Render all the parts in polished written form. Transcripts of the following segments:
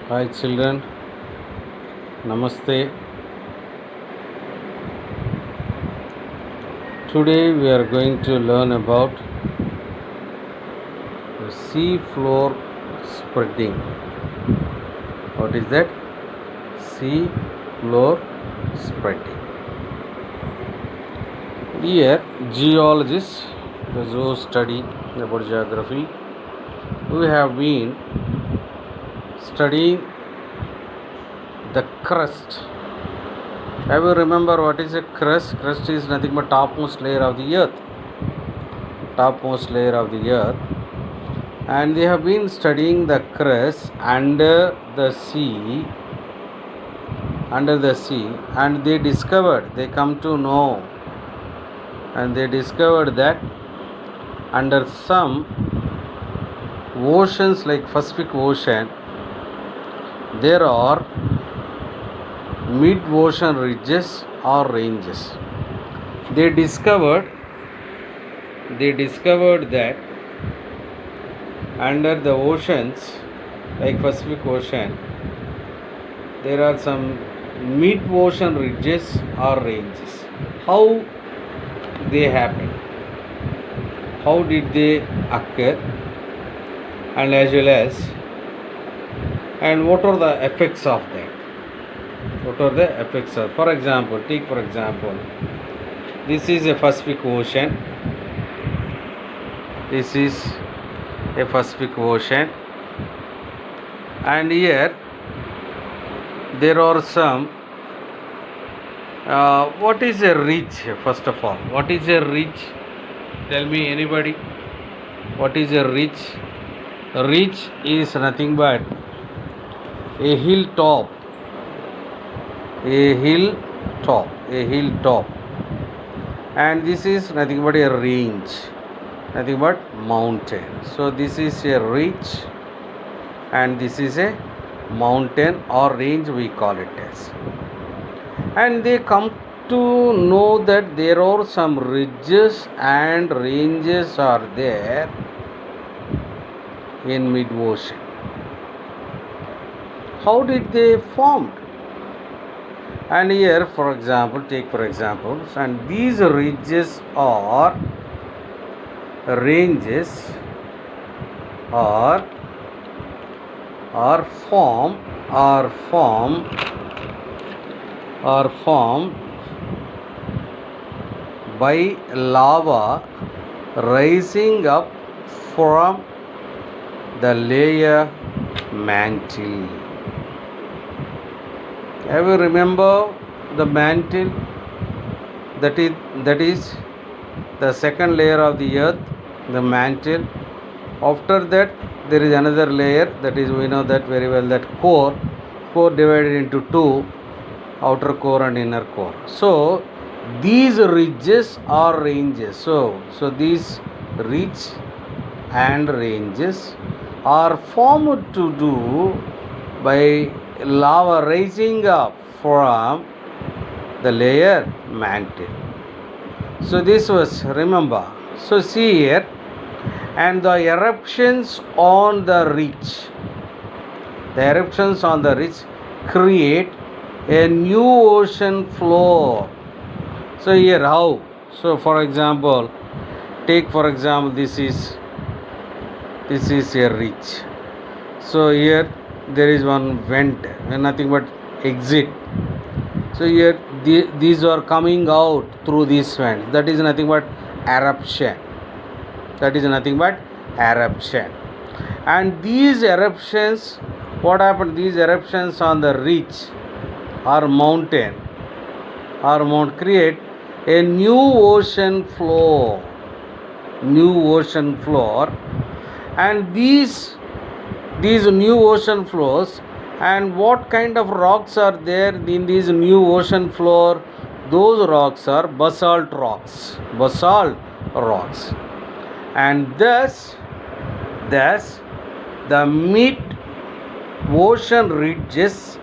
Hi children, Namaste. Today we are going to learn about the sea floor spreading. What is that? Sea floor spreading. Here, geologists, those who study about geography, we have been studying the crust. Have you remember what is a crust? Crust is nothing but topmost layer of the earth. Topmost layer of the earth. And they have been studying the crust under the sea, and they come to know, and they discovered that under some oceans like Pacific Ocean, there are mid-ocean ridges or ranges. They discovered that under the oceans like Pacific Ocean, there are some mid-ocean ridges or ranges. How they happen? How did they occur? And as well as, and what are the effects of that? What are the effects of? For example, this is a Pacific Ocean. This is a Pacific Ocean, and here there are some. What is a ridge? First of all, what is a ridge? Tell me, anybody. What is a ridge? A ridge is nothing but a hilltop. A hilltop. And this is nothing but a range. Nothing but mountain. So this is a ridge, and this is a mountain or range, we call it as. And they come to know that there are some ridges and ranges are there in mid-ocean. How did they form? And here, for example, and these ridges or ranges are formed by lava rising up from the layer mantle. Have you remember the mantle? That is the second layer of the earth, the mantle. After that, there is another layer, that is, we know that very well, that core divided into two, outer core and inner core. So these ridges or ranges, so these ridge and ranges are formed to do by lava rising up from the layer mantle. So this was, remember. So see here, and the eruptions on the ridge create a new ocean floor. So here how? So for example, this is a ridge. So here there is one vent, nothing but exit. So here these are coming out through this vent. That is nothing but eruption. And these eruptions, what happened? These eruptions on the ridge or mountain create a new ocean floor. And these new ocean floors, and what kind of rocks are there in these new ocean floor? Those rocks are basalt rocks. And thus the mid-ocean ridges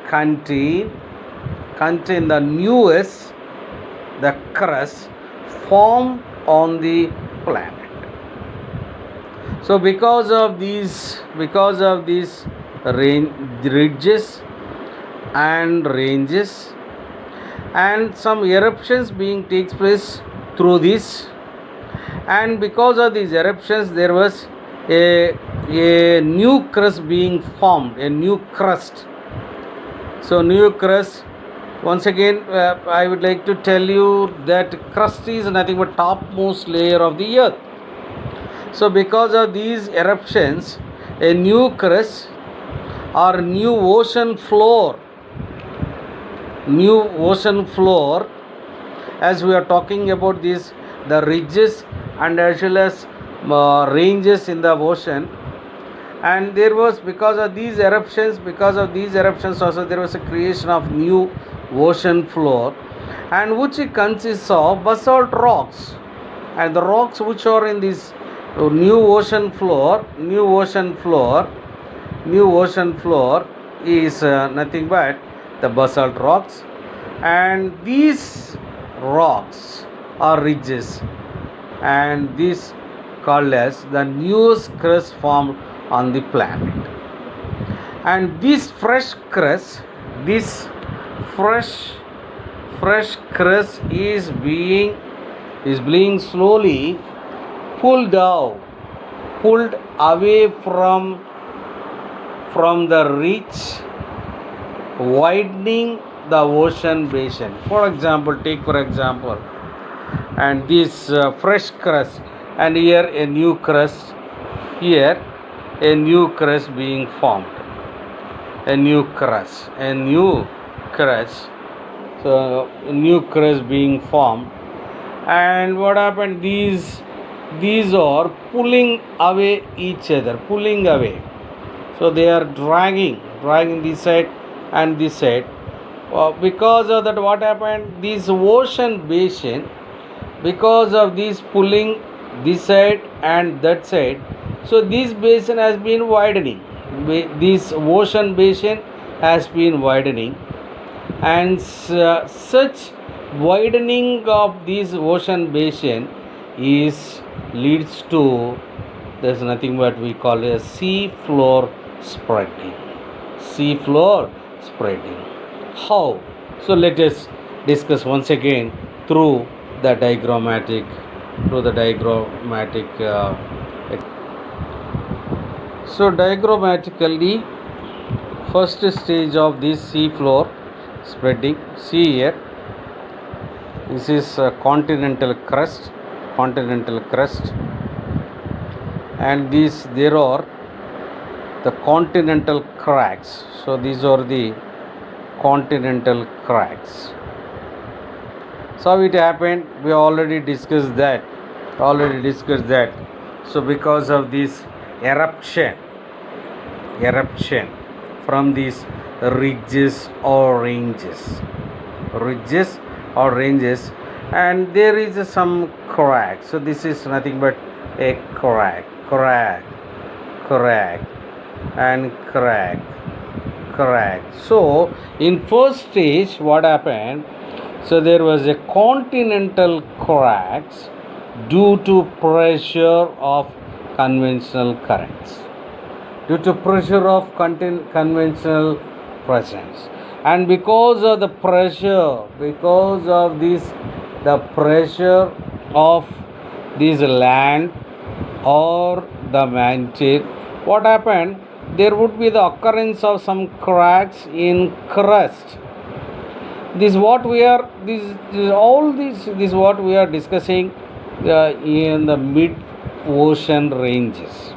contain the newest, the crust formed on the planet. So because of these ridges and ranges, and some eruptions being takes place through this. And because of these eruptions, there was a new crust being formed, a new crust. So new crust, once again, I would like to tell you that crust is nothing but topmost layer of the earth. So because of these eruptions, a new crust or new ocean floor, as we are talking about this, the ridges and as well as ranges in the ocean. And there was, because of these eruptions also, there was a creation of new ocean floor, and which consists of basalt rocks. And the rocks which are in this new ocean floor is nothing but the basalt rocks. And these rocks are ridges, and this called as the newest crust formed on the planet. And this fresh crust is being slowly pulled away from the ridge, widening the ocean basin. For example, and this fresh crust, and here a new crust, being formed, a new crust being formed. And what happened, these are pulling away each other, so they are dragging this side and this side. Because of that, what happened, this ocean basin, because of this pulling this side and that side, so this basin has been widening, this ocean basin has been widening. And such widening of this ocean basin leads to, there's nothing but we call it sea floor spreading. How? So let us discuss once again through the diagrammatic. So diagrammatically, first stage of this sea floor spreading. See here, this is a continental crust, and there are the continental cracks. So these are the continental cracks. So how it happened, we already discussed that. So because of this eruption from these ridges or ranges, and there is some crack. So this is nothing but a crack, and crack. So in first stage, what happened, so there was a continental cracks due to pressure of conventional currents, conventional presence. And because of the pressure, the pressure of this land or the mantle, what happened, there would be the occurrence of some cracks in crust. This is what we are discussing in the mid ocean ranges.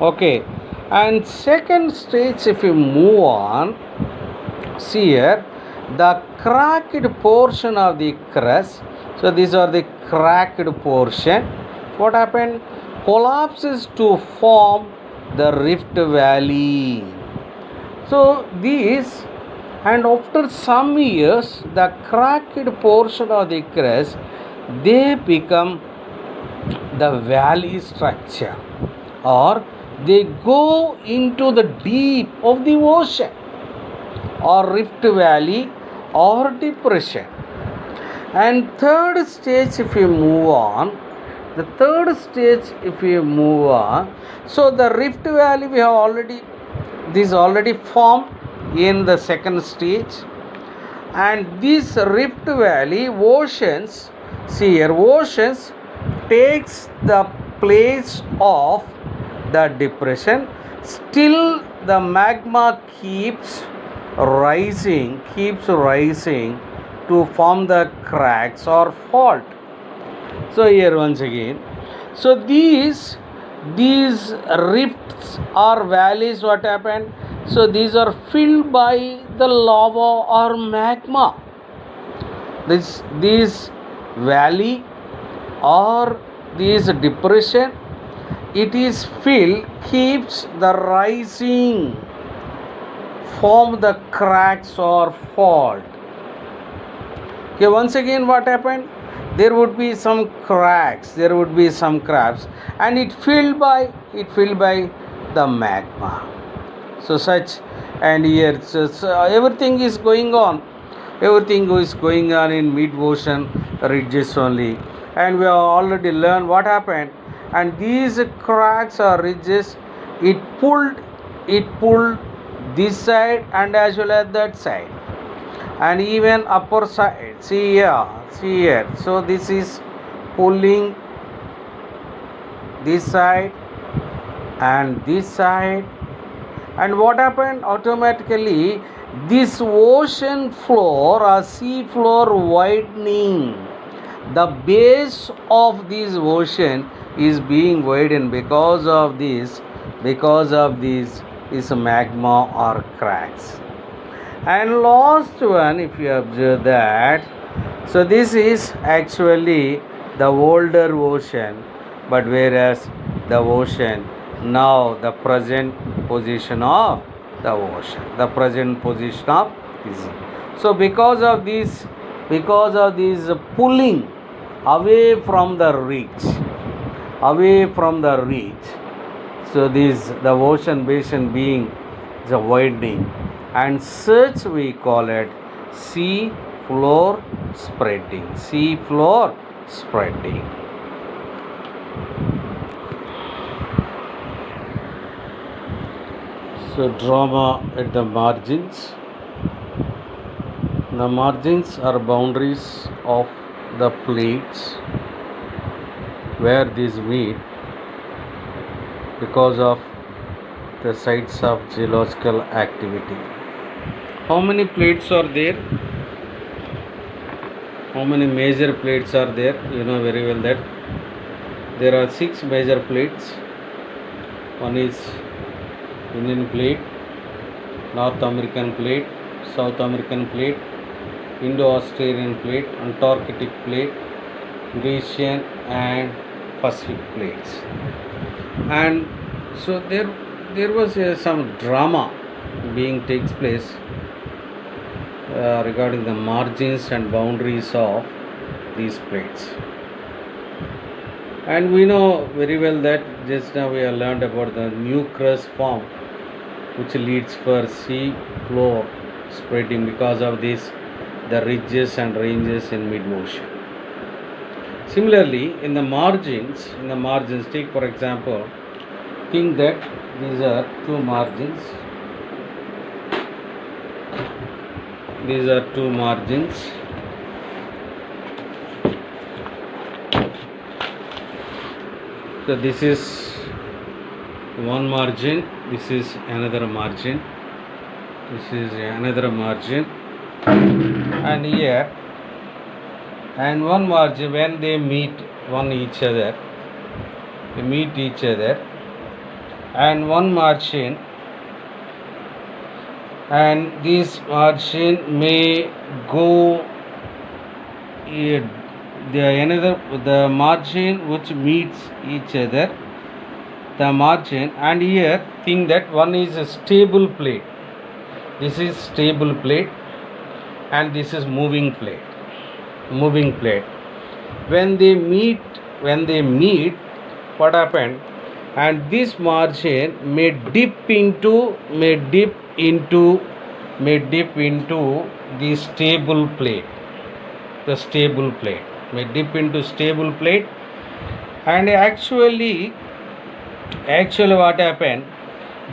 Okay. And second stage, if you move on, see here, the cracked portion of the crust. So these are the cracked portion. What happened? Collapses to form the Rift Valley. So these, and after some years, the cracked portion of the crust, they become the valley structure, or they go into the deep of the ocean, or Rift Valley, or depression. And third stage, if you move on, so the Rift Valley we have already this already formed in the second stage, and this rift valley oceans, see here, oceans takes the place of the depression. Still the magma keeps rising to form the cracks or fault. So here once again, so these rifts or valleys, what happened? So these are filled by the lava or magma. This valley or this depression, it is filled, keeps the rising, form the cracks or fault. Okay, once again what happened? There would be some cracks, and it filled by the magma. So such, and here so everything is going on in mid ocean ridges only, and we have already learned what happened. And these cracks or ridges, it pulled this side and as well as that side, and even upper side. See here, so this is pulling this side and this side. And what happened? Automatically this ocean floor or sea floor widening, the base of this ocean is being widened because of this is magma or cracks. And last one, if you observe that, so this is actually the older ocean, but whereas the ocean now, the present position of the ocean, this. So because of this pulling away from the reach, so the ocean basin being the widening, and such we call it sea floor spreading. So drama at the margins. The margins are boundaries of the plates where these meet because of the sites of geological activity. How many plates are there? How many major plates are there? You know very well that there are 6 major plates. One is Indian plate, North American plate, South American plate, Indo-Australian plate, Antarctic plate, Eurasian and Pacific plates. And so there was some drama being takes place regarding the margins and boundaries of these plates. And we know very well that just now we have learned about the new crust form, which leads for sea floor spreading because of this, the ridges and ranges in mid-ocean. Similarly, in the margins, take for example, think that these are two margins. So this is one margin, this is another margin, and here, and one margin, when they meet each other, and one margin, and this margin may go the margin which meets each other, the margin, and here think that one is a stable plate. This is stable plate and this is moving plate. When they meet, what happened? And this margin may dip into the stable plate. May dip into stable plate, and actually what happened?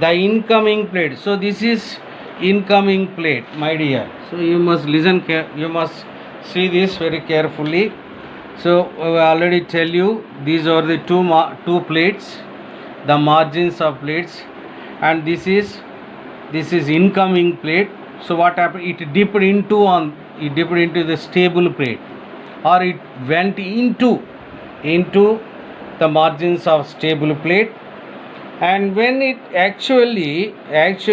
the incoming plate. So this is incoming plate, my dear. So you must listen, you must see this very carefully. So I already tell you these are the two plates, the margins of plates, and this is incoming plate. So what happened? It dipped into the stable plate, or it went into the margins of stable plate. And when it actually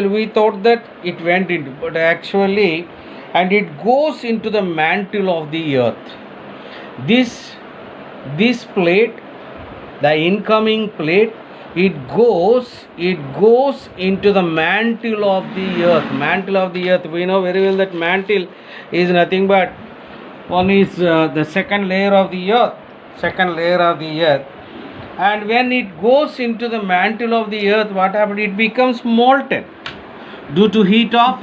we thought that it went into, but actually, and it goes into the mantle of the earth. This plate, the incoming plate, it goes into the mantle of the earth. We know very well that mantle is nothing but one is the second layer of the earth. And when it goes into the mantle of the earth, what happened? It becomes molten due to heat of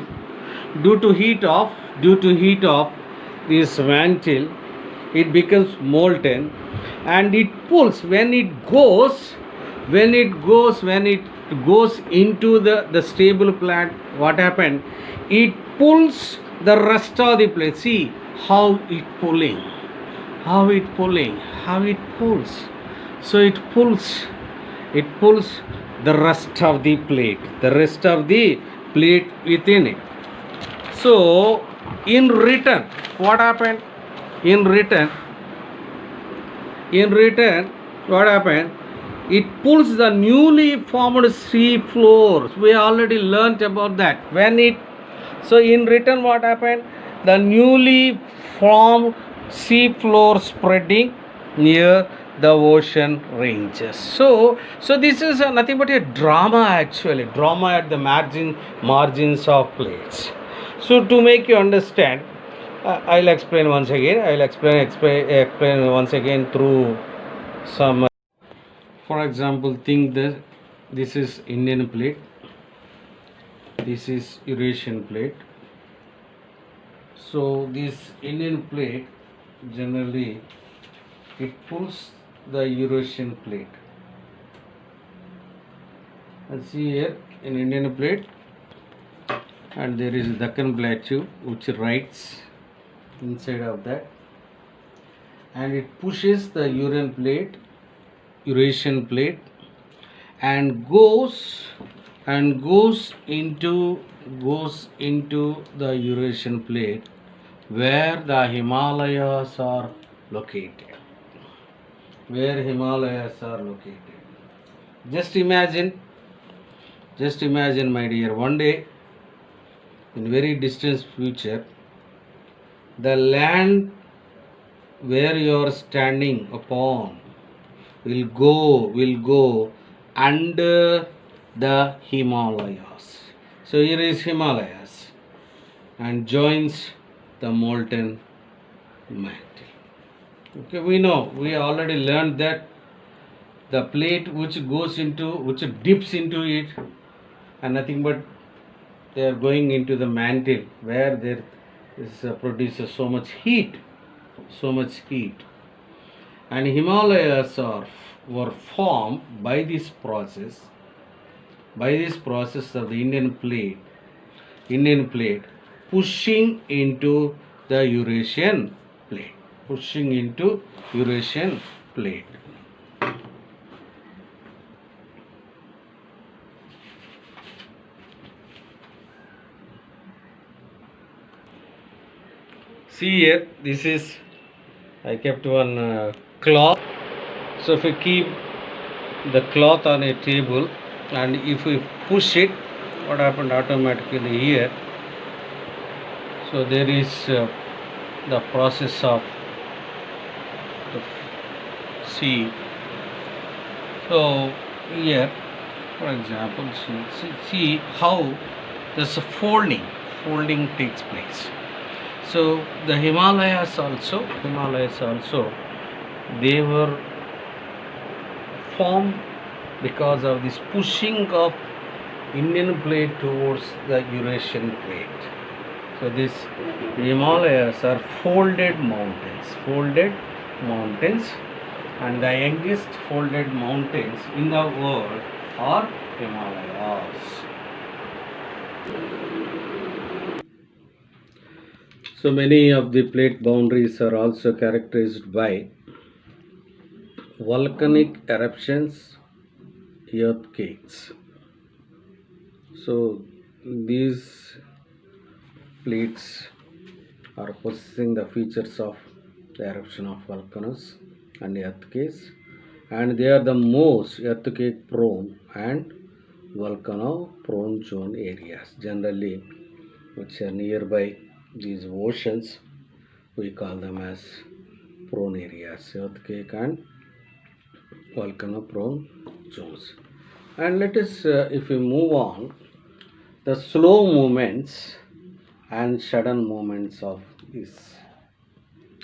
this mantle. It becomes molten, and it pulls when it goes into the stable plant. What happened? It pulls the rest of the plate. See how it pulls. So it pulls the rest of the plate within it. So in return, what happened? In return, what happened? It pulls the newly formed sea floors. We already learnt about that. So in return, what happened? The newly formed sea floor spreading near the ocean ranges. So this is nothing but a drama at the margins of plates. So to make you understand, I'll explain once again. Explain once again through some. For example, think that this is Indian plate. This is Eurasian plate. So this Indian plate, generally it pulls the Eurasian plate. And see here in Indian plate, and there is Deccan Plateau which rides inside of that, and it pushes the Eurasian plate and goes into the Eurasian plate, where the Himalayas are located. Just imagine, my dear, one day in very distant future, the land where you are standing upon will go under the Himalayas. So here is Himalayas and joins the molten mantle. Okay, we already learned that the plate which dips into it, and nothing but they are going into the mantle where there is produces so much heat, and Himalayas were formed by this process of the Indian plate pushing into the Eurasian plate. See here, this is, I kept one cloth. So if we keep the cloth on a table, and if we push it, what happened automatically here? So there is the process of the sea. So here, for example, see how this folding takes place. So the Himalayas also, they were formed because of this pushing of Indian plate towards the Eurasian plate. So these Himalayas are folded mountains, and the youngest folded mountains in the world are Himalayas. So many of the plate boundaries are also characterized by volcanic eruptions, earthquakes. So these plates are possessing the features of the eruption of volcanoes and earthquakes, and they are the most earthquake prone and volcano prone zone areas generally which are nearby these oceans. We call them as prone areas, earthquake and volcano prone zones. And let us if we move on, the slow movements and sudden movements of this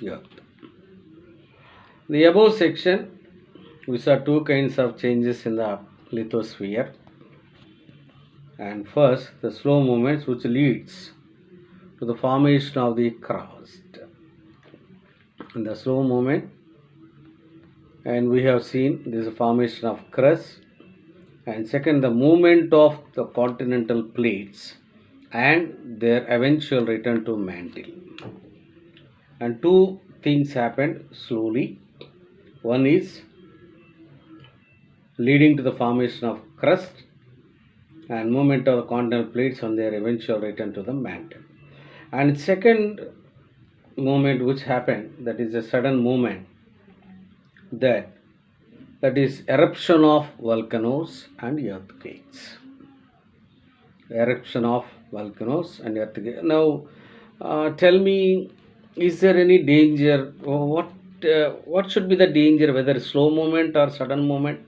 earth. The above section we saw two kinds of changes in the lithosphere, and first the slow movements which leads to the formation of the crust. In the slow movement, and we have seen this formation of crust, and second the movement of the continental plates and their eventual return to mantle. And two things happened slowly. One is leading to the formation of crust and movement of the continental plates on their eventual return to the mantle. And second movement which happened, that is a sudden movement, that is eruption of volcanoes and earthquakes. Eruption of volcanoes and earthquakes. Now tell me, is there any danger? What should be the danger, whether slow movement or sudden movement?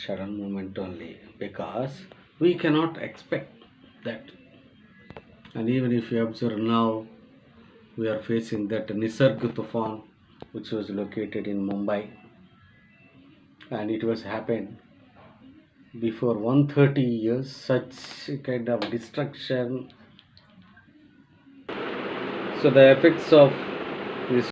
Sudden movement only, because we cannot expect that. And even if you observe now, we are facing that Nisarg Tufan, which was located in Mumbai, and it was happened before 130 years. Such kind of destruction. So the effects of